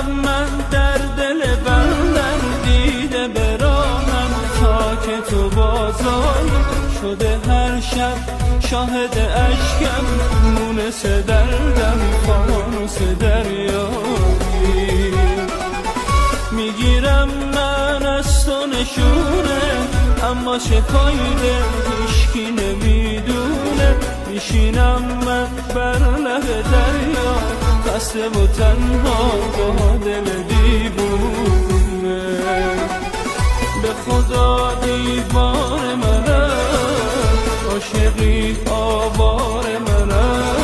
میگیرم من در دل بندم، دیده به راهم تا که تو بازای شده هر شب شاهد اشکم، مونس دردم فانوس دریایی. میگیرم من از تو نشونه، اما چه فایده هیچکی نمیدونه. میشینم من بر لب دریا، خسته و تنها با دل دیوونه. به خدا دیوار منم، عاشقی آوار منم،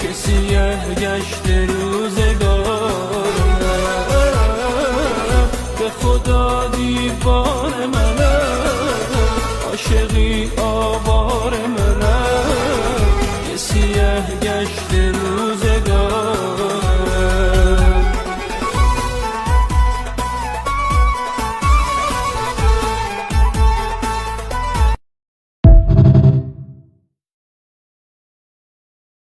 که سیه گشت روزگارم. به خدا دیوار منم، عاشقی آوار منم، که سیه گشت روزگارم.